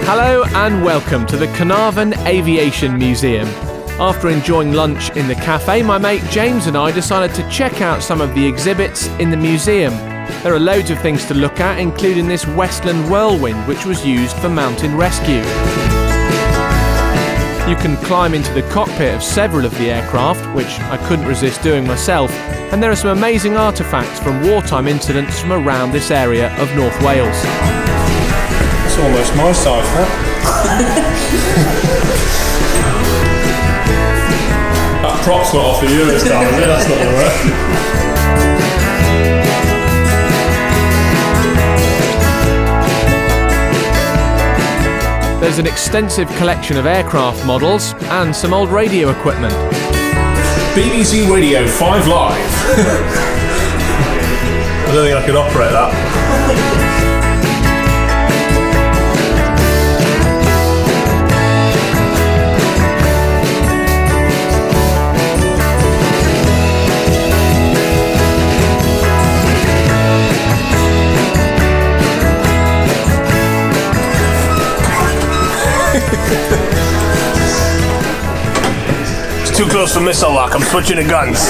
Hello and welcome to the Caernarfon Aviation Museum. After enjoying lunch in the cafe, my mate James and I decided to check out some of the exhibits in the museum. There are loads of things to look at, including this Westland Whirlwind, which was used for mountain rescue. You can climb into the cockpit of several of the aircraft, which I couldn't resist doing myself, and there are some amazing artefacts from wartime incidents from around this area of North Wales. It's almost my size, that. That prop's not off the Eurostar, is it? That's not going to work. There's an extensive collection of aircraft models and some old radio equipment. BBC Radio 5 Live. I don't think I could operate that. It's too close for missile lock, I'm switching to guns.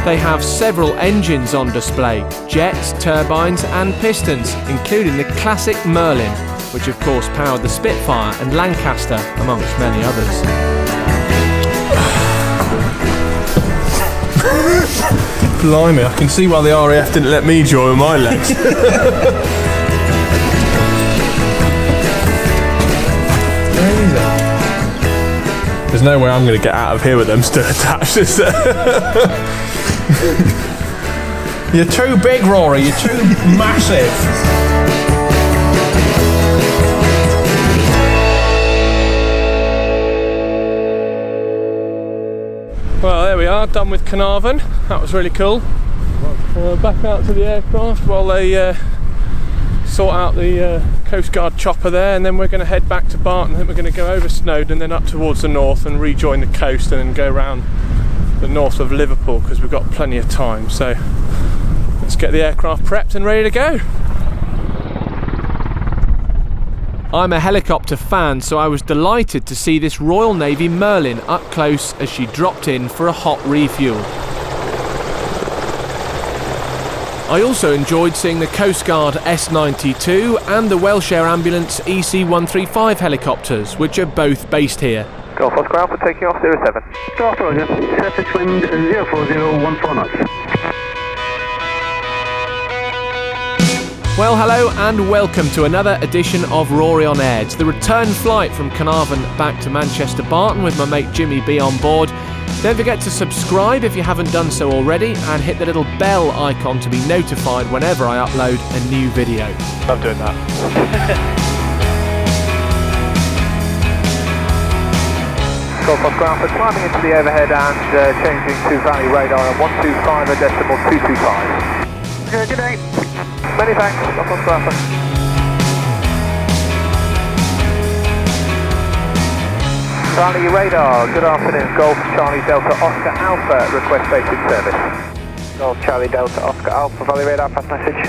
They have several engines on display, jets, turbines and pistons, including the classic Merlin, which of course powered the Spitfire and Lancaster, amongst many others. Blimey, I can see why the RAF didn't let me join my legs. There's no way I'm going to get out of here with them still attached, is there? You're too big, Rory, you're too massive. Well, there we are, done with Caernarfon. That was really cool. Back out to the aircraft while they sort out the Coast Guard chopper there, and then we're going to head back to Barton. I think we're going to go over Snowdonia and then up towards the north and rejoin the coast and then go around the north of Liverpool because we've got plenty of time. So let's get the aircraft prepped and ready to go. I'm a helicopter fan, so I was delighted to see this Royal Navy Merlin up close as she dropped in for a hot refuel. I also enjoyed seeing the Coast Guard S92 and the Welsh Air Ambulance EC135 helicopters, which are both based here. Golf Oscar Alpha taking off 07. Golf Roger, surface wind 04014 knots. Well, hello and welcome to another edition of Rory on Air. It's the return flight from Caernarfon back to Manchester Barton with my mate Jimmy B on board. Don't forget to subscribe if you haven't done so already and hit the little bell icon to be notified whenever I upload a new video. Love doing that. Golf Oscar Alpha climbing into the overhead and changing to valley radar at 125.225. Good day. Many thanks, Golf Oscar Alpha. Valley radar, good afternoon. Golf Charlie Delta Oscar Alpha, request basic service. Golf Charlie Delta Oscar Alpha, Valley radar, pass message.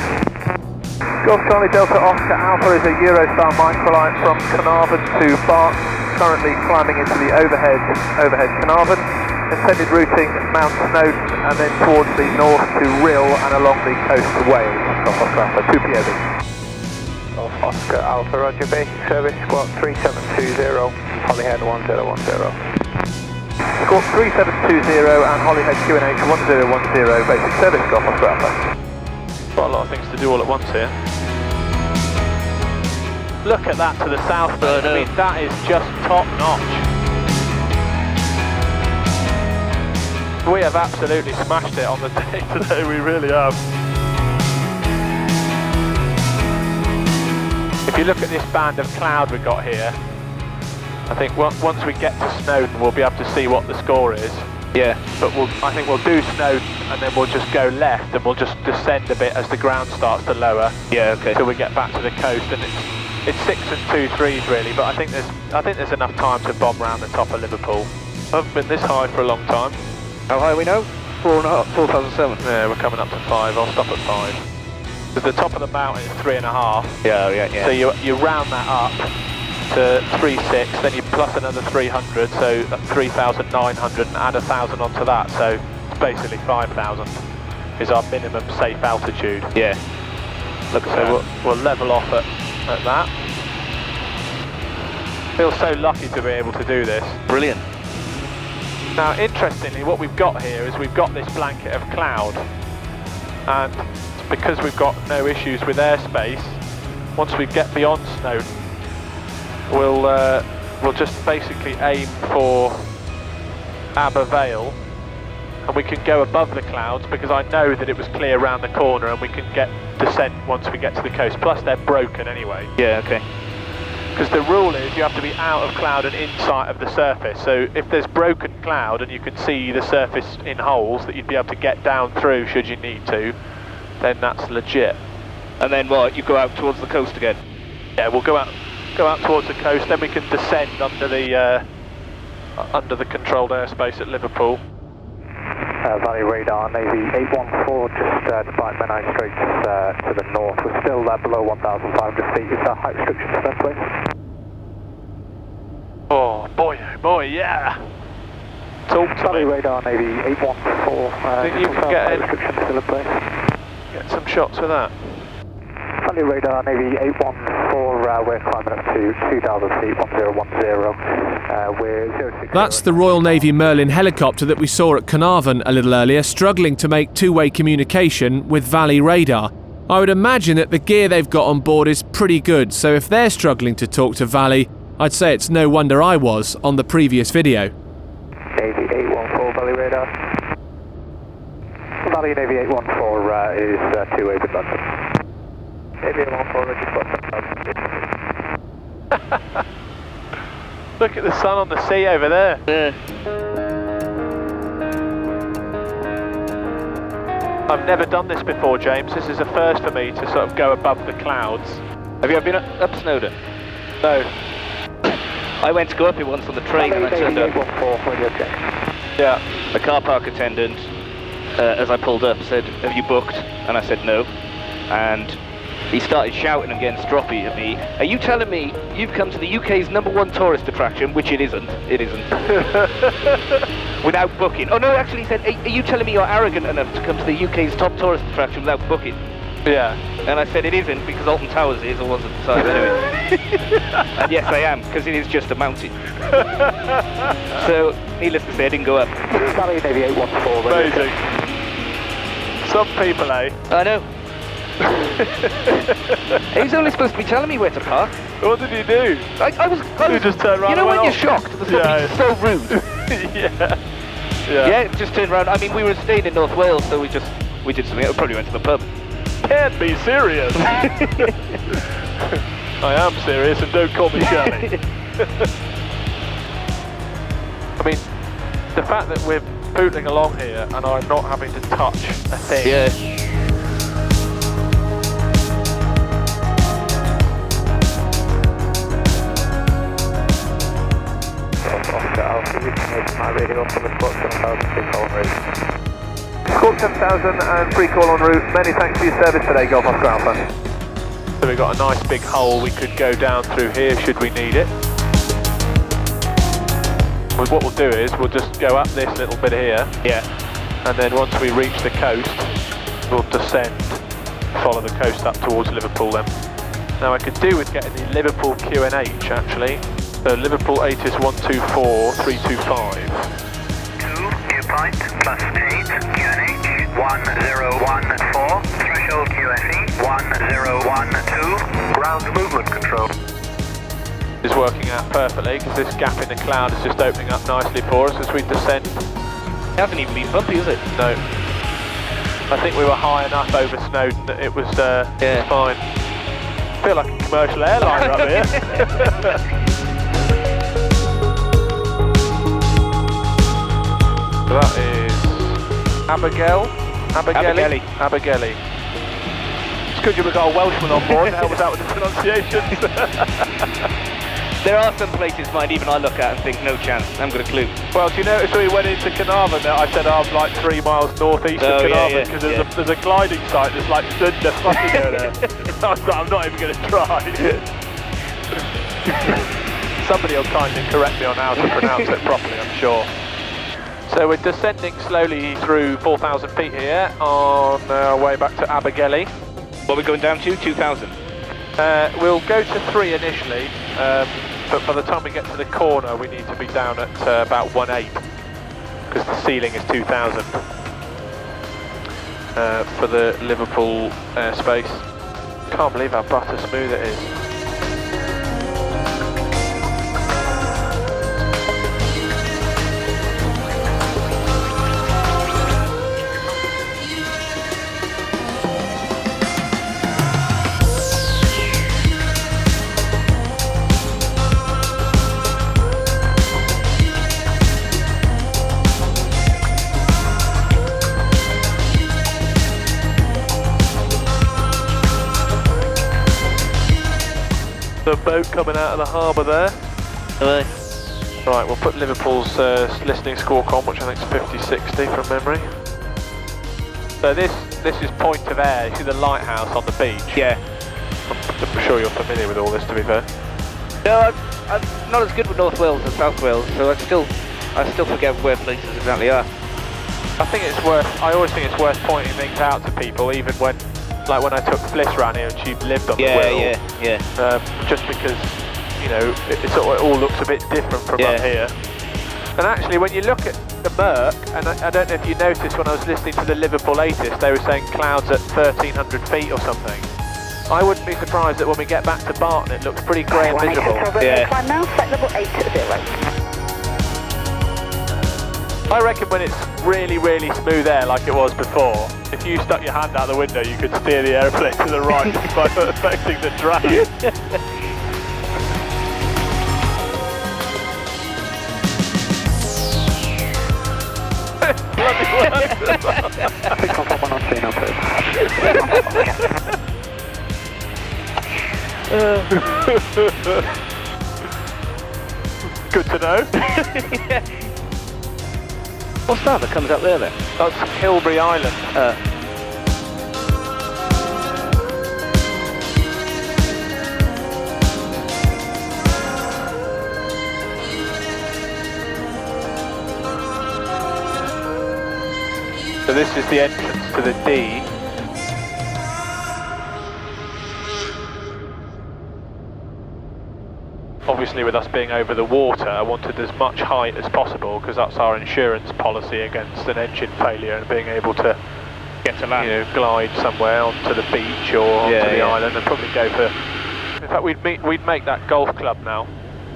Golf Charlie Delta Oscar Alpha is a Eurostar Microlight from Caernarfon to Barton, currently climbing into the overhead Caernarfon. Intended routing Mount Snowdon and then towards the north to Rhyl and along the coast of Wales. Golf Oscar Alpha, 2 POV. Golf Oscar Alpha, roger, basic service, squawk 3720, Holyhead 1010. Squawk 3720 and Holyhead QNH 1010, basic service, Golf Oscar Alpha. Quite a lot of things to do all at once here. Look at that to the south, I mean, that is just top notch. We have absolutely smashed it on the day today, we really have. If you look at this band of cloud we've got here, I think once we get to Snowdon we'll be able to see what the score is. Yeah. But I think we'll do Snowdon and then we'll just go left and we'll just descend a bit as the ground starts to lower. Yeah, okay. Till we get back to the coast, and it's 6 and 2 3s really, but I think there's enough time to bomb around the top of Liverpool. haven't been this high for a long time. How high are we now? 4,700. Yeah, we're coming up to 5. I'll stop at 5. Because the top of the mountain is 3.5. Yeah. So you round that up to 3.6, then you plus another 300, so 3,900, and add 1,000 onto that. So it's basically 5,000 is our minimum safe altitude. Yeah. Look at that. So we'll level off at that. Feel so lucky to be able to do this. Brilliant. Now, interestingly, what we've got here is we've got this blanket of cloud, and because we've got no issues with airspace, once we get beyond Snowdon, we'll just basically aim for Aber Vale, and we can go above the clouds because I know that it was clear around the corner, and we can get descent once we get to the coast. Plus, they're broken anyway. Yeah, okay. Because the rule is you have to be out of cloud and in sight of the surface. So if there's broken cloud and you can see the surface in holes that you'd be able to get down through should you need to, then that's legit. And then what? You go out towards the coast again? Yeah, we'll go out towards the coast, then we can descend under the controlled airspace at Liverpool. Valley radar, Navy 814, just define Menai Straits to the north. We're still below 1,500 feet. Is our height restriction still in place? Oh boy, yeah! Talk to Valley me. radar, Navy 814. Think you can get height in? restriction still in place? Get some shots with that. Valley radar, Navy 814, we're climbing up to 2,000 feet, 1010. We're 060. That's the Royal Navy Merlin helicopter that we saw at Caernarfon a little earlier, struggling to make two-way communication with Valley radar. I would imagine that the gear they've got on board is pretty good, so if they're struggling to talk to Valley, I'd say it's no wonder I was on the previous video. Navy 814, Valley radar. Valley Navy 814 is two-way with London. Navy 814, register. Look at the sun on the sea over there. Yeah. I've never done this before, James. This is a first for me to sort of go above the clouds. Have you ever been up Snowdon? No. I went to go up it once on the train and I turned up. Yeah. The car park attendant, as I pulled up, said, "Have you booked?" And I said no. And he started shouting and getting stroppy at me. "Are you telling me you've come to the UK's #1 tourist attraction?" Which it isn't. It isn't. Without booking. Oh no, actually he said, "Are you telling me you're arrogant enough to come to the UK's top tourist attraction without booking?" Yeah. And I said it isn't because Alton Towers is, or was at the time anyway. And yes, I am, because it is just a mountain. So, needless to say, I didn't go up. Valley Navy 814. Amazing. Some people, eh? I know. He was only supposed to be telling me where to park. What did you do? I was You just turned around you know and when went you're off? shocked that somebody's so rude? Yeah. Yeah, just turned around. I mean, we were staying in North Wales, so we did something. We probably went to the pub. Can't be serious. I am serious, and don't call me Shirley. I mean, the fact that we're pootling along here and I'm not having to touch a thing. Yeah. Oscar Alpha, you can make my radio up on the Squawk 7000 free call en route. Squawk 7000 and free call en route. Many thanks for your service today, Golf Oscar Alpha. So we've got a nice big hole we could go down through here should we need it. Well, what we'll do is we'll just go up this little bit here. Yeah. And then once we reach the coast, we'll descend, follow the coast up towards Liverpool then. Now I could do with getting the Liverpool QNH actually. So Liverpool ATIS 124325. 2, viewpoint, +8, QNH, 1014, threshold QFE, 1012, ground movement control. Is working out perfectly because this gap in the cloud is just opening up nicely for us as we descend. It hasn't even been bumpy, is it? No. I think we were high enough over Snowdon that it was fine. I feel like a commercial airliner up here. So that is Abigail. It's good you've got a Welshman on board to help us out with the pronunciation. There are some places, mind, even I look at and think, no chance, I haven't got a clue. Well, do you notice when we went into Caernarfon that I said I'm like 3 miles northeast of Caernarfon because there's a gliding site that's like stood just fucking there. I'm not even going to try. Somebody will kindly correct me on how to pronounce it properly, I'm sure. So we're descending slowly through 4,000 feet here on our way back to Abergele. What are we going down to? 2,000? We'll go to 3 initially, but by the time we get to the corner we need to be down at about 1.8 because the ceiling is 2,000 for the Liverpool airspace. Can't believe how butter smooth it is. The boat coming out of the harbour there. Hello. Right, we'll put Liverpool's listening squawk on, which I think is 50-60 from memory. So this is point of air. You see the lighthouse on the beach? Yeah. I'm sure you're familiar with all this, to be fair. No, I'm not as good with North Wales as South Wales, so I still forget where places exactly are. I always think it's worth pointing things out to people, even when, like when I took Fliss round here and she lived on the Wirral. Yeah. Just because, you know, it all looks a bit different from up here. And actually, when you look at the Merc, and I don't know if you noticed when I was listening to the Liverpool ATIS, they were saying clouds at 1,300 feet or something. I wouldn't be surprised that when we get back to Barton, it looks pretty grey and visible. Yeah. Now, flight level 8-0. I reckon when it's really, really smooth air like it was before, if you stuck your hand out the window, you could steer the airplane to the right by affecting the drag. Bloody Good to know. What's that comes up there then? That's Hilbury Island. So this is the entrance to the D. Obviously, with us being over the water, I wanted as much height as possible because that's our insurance policy against an engine failure and being able to Get to land. You know, glide somewhere onto the beach or onto the island and probably go for. In fact, we'd make that golf club now.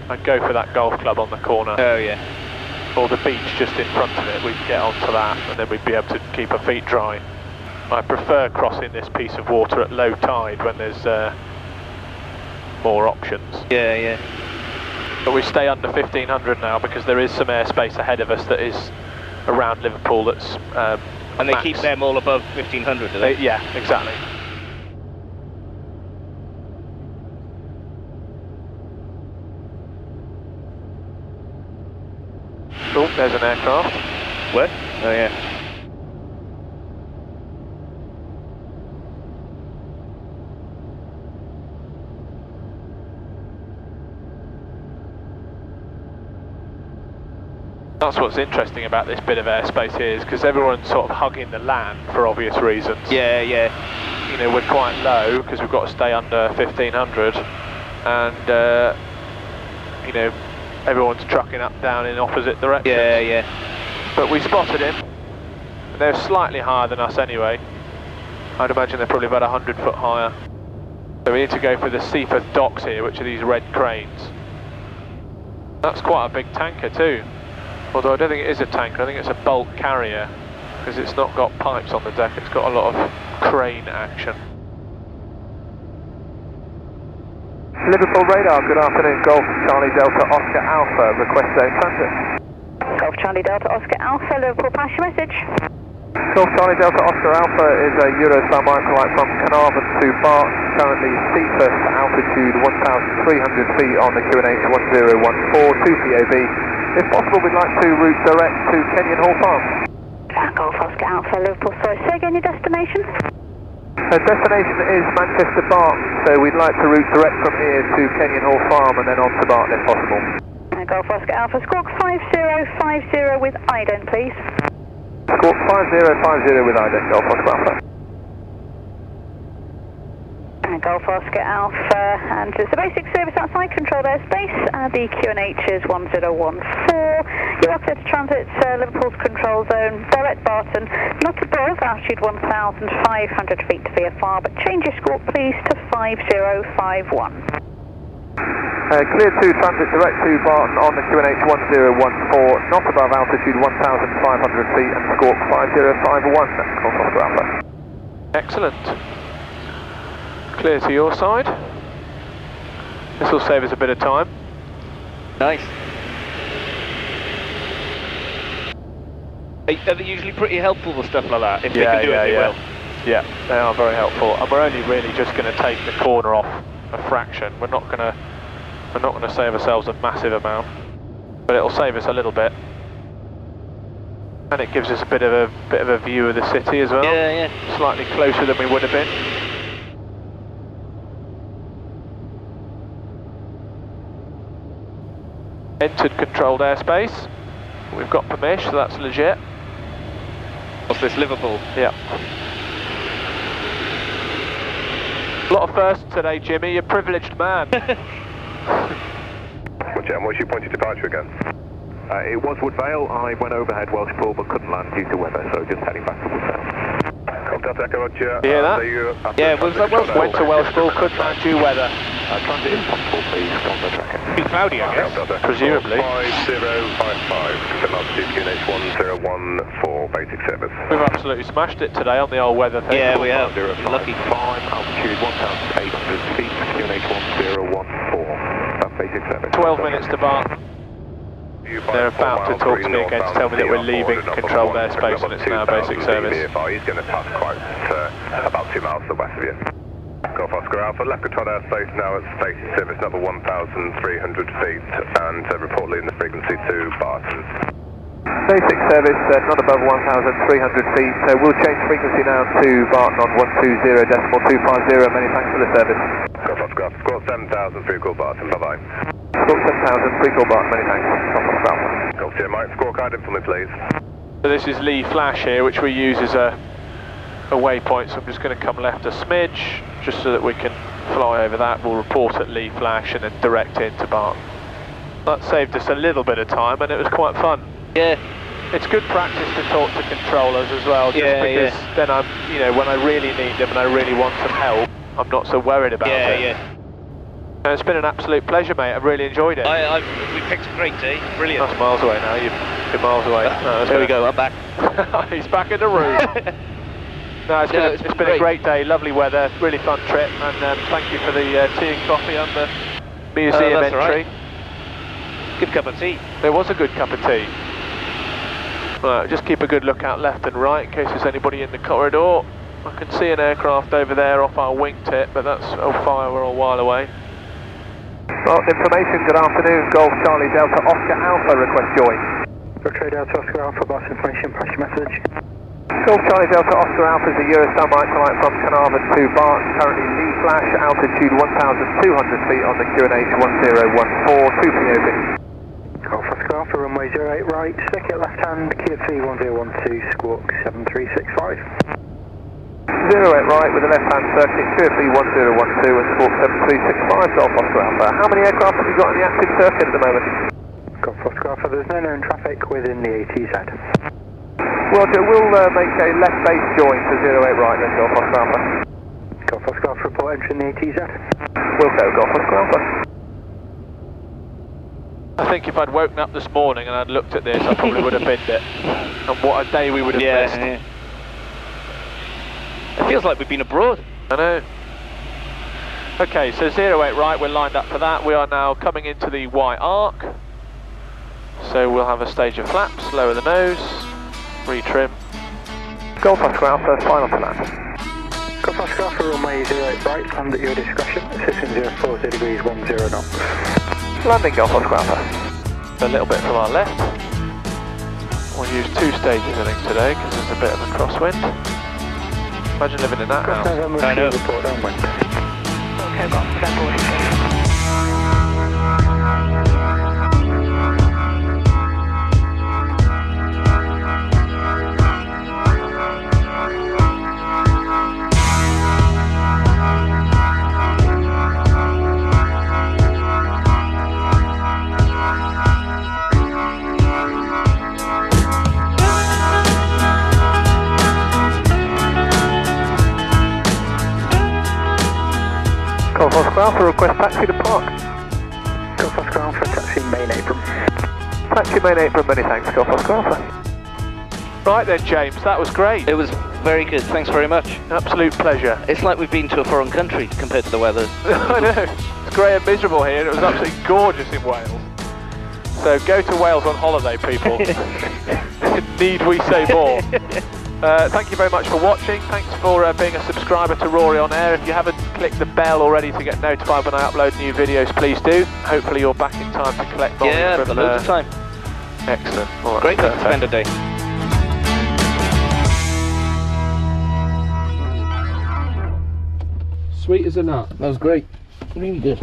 I'd go for that golf club on the corner. Oh yeah. Or the beach just in front of it. We'd get onto that and then we'd be able to keep our feet dry. I prefer crossing this piece of water at low tide when there's more options. Yeah. But we stay under 1500 now because there is some airspace ahead of us that is around Liverpool that's and they max. keep them all above 1500, do they? Yeah, exactly. Oh, there's an aircraft. What? Oh yeah. That's what's interesting about this bit of airspace here is because everyone's sort of hugging the land for obvious reasons. Yeah. You know, we're quite low because we've got to stay under 1500 and, you know, everyone's trucking up down in opposite directions. Yeah. But we spotted him. They're slightly higher than us anyway. I'd imagine they're probably about 100 foot higher. So we need to go for the Seaforth docks here, which are these red cranes. That's quite a big tanker too. Although I don't think it is a tanker, I think it's a bulk carrier because it's not got pipes on the deck, it's got a lot of crane action. Liverpool radar, good afternoon, Golf Charlie Delta Oscar Alpha, request zone transit. Golf Charlie Delta Oscar Alpha, Liverpool, pass your message. Golf Charlie Delta Oscar Alpha is a Eurostar Microlight from Caernarfon to Barton, currently steepest altitude 1,300 feet on the QNH 1014, 2 POV. If possible, we'd like to route direct to Kenyon Hall Farm. Golf Oscar Alpha, Liverpool. Sorry, say again your destination? Destination is Manchester Barton, so we'd like to route direct from here to Kenyon Hall Farm and then on to Barton if possible. Golf Oscar Alpha, squawk 5050 with ident, please. Squawk 5050 with ident, Golf Oscar Alpha. Golf Oscar Alpha, and it's a basic service outside controlled airspace. The QNH is 1014. You're clear to transit Liverpool's control zone, direct Barton, not above altitude 1,500 feet to VFR, but change your squawk please to 5051. Clear to transit direct to Barton on the QNH 1014, not above altitude 1,500 feet and squawk 5051. Golf Oscar Alpha. Excellent. Clear to your side. This will save us a bit of time. Nice. Are they usually pretty helpful with stuff like that, if they can do it well? Yeah, they are very helpful, and we're only really just going to take the corner off a fraction. We're not going to save ourselves a massive amount, but it'll save us a little bit, and it gives us a bit of a view of the city as well. Yeah, yeah. Slightly closer than we would have been. Entered controlled airspace. We've got permission, so that's legit. What's this, Liverpool? Yeah. A lot of firsts today, Jimmy. You're a privileged man. What's your point of departure again? It was Woodvale. I went overhead Welsh Pool but couldn't land due to weather, so just heading back to Woodvale. Contact Echo Roger. You hear that? Yeah, went to Welsh Pool, couldn't land due weather. Transit is possible, please. Contact tracker. Too cloudy, I guess. Presumably. 5055, confirm altitude QNH 1014, basic service. We've absolutely smashed it today on the old weather thing. Yeah, we have. Lucky. 5, altitude 1,800 feet, QNH 1014. That's basic service. 12 minutes to Barton. They're about to talk to me again to tell me that we're leaving controlled airspace and it's now basic service. He's going to pass quite about 2 miles to the west of you. Golf Oscar Alpha, left controlled airspace now at basic service number 1,300 feet and reportedly in the frequency to Barton. Basic service, not above 1,300 feet, so we'll change frequency now to Barton on 120.250. Many thanks for the service. Golf Oscar Alpha, squawk 7,000, free call Barton, bye-bye. Squawk 7,000, free call Barton, many thanks. Golf Oscar Alpha. Golf Sierra Mike, squawk item for me please. So this is Lee Flash here, which we use as a waypoint, so I'm just going to come left a smidge, just so that we can fly over that. We'll report at Lee Flash and then direct into Barton. That saved us a little bit of time and it was quite fun. Yeah. It's good practice to talk to controllers as well, just because then I'm, when I really need them and I really want some help, I'm not so worried about it. Yeah. And it's been an absolute pleasure, mate. I've really enjoyed it. We picked a great day. Brilliant. That's miles away now. You're miles away. There we go. I'm back. He's back in the room. It's been a great day. Lovely weather. Really fun trip. And thank you for the tea and coffee on the museum entry. Right. Good cup of tea. It was a good cup of tea. Right, just keep a good lookout left and right in case there's anybody in the corridor. I can see an aircraft over there off our wingtip, but that's fire. We're a while away. Well, information, good afternoon. Golf Charlie Delta Oscar Alpha, request join. Rotor Delta Oscar Alpha, boss information, pass your message. Golf Charlie Delta Oscar Alpha is a Eurostar Microlight from Caernarfon to Barton, currently Lee Flash, altitude 1,200 feet on the QNH 1014, 2 POV. Golf Oscar Alpha, runway 08 right, circuit left hand, QFC 1012, squawk 7365. 08 right with a left hand circuit, QFC 1012 and squawk 7365, Golf Oscar Alpha. How many aircraft have you got in the active circuit at the moment? Golf Oscar Alpha, there's no known traffic within the ATZ. Roger, we'll make a left base join to 08 right then, Golf Oscar Alpha. Golf Oscar Alpha, report entering the ATZ. We'll go, Golf Oscar Alpha. I think if I'd woken up this morning and I'd looked at this, I probably would have binned it. And what a day we would have missed. Yeah. It feels like we've been abroad. I know. Okay, so 08 right, we're lined up for that. We are now coming into the Y arc. So we'll have a stage of flaps, lower the nose, retrim. Golf Oscar Alpha, final to land. Golf Oscar Alpha, runway 08 right, land at your discretion, 6040 degrees 10 knots. Landing Golf Oscar Alpha. A little bit from our left. We'll use 2 stages I think today because there's a bit of a crosswind. Imagine living in that house. I know. Report downwind. Okay, got that. Golf Oscar Alpha, request taxi to park. Golf Oscar Alpha, taxi main apron. Taxi main apron, many thanks, Golf Oscar Alpha. Right then, James, that was great. It was very good, thanks very much. Absolute pleasure. It's like we've been to a foreign country compared to the weather. I know. It's grey and miserable here, and it was absolutely gorgeous in Wales. So go to Wales on holiday, people. Need we say more? Thank you very much for watching. Thanks for being a subscriber to Rory on Air. If you haven't clicked the bell already to get notified when I upload new videos, please do. Hopefully you're back in time to collect volume. Yeah, I've got loads of time. Excellent. All right, Great place to spend a day. Sweet as a nut. That was great. Really good.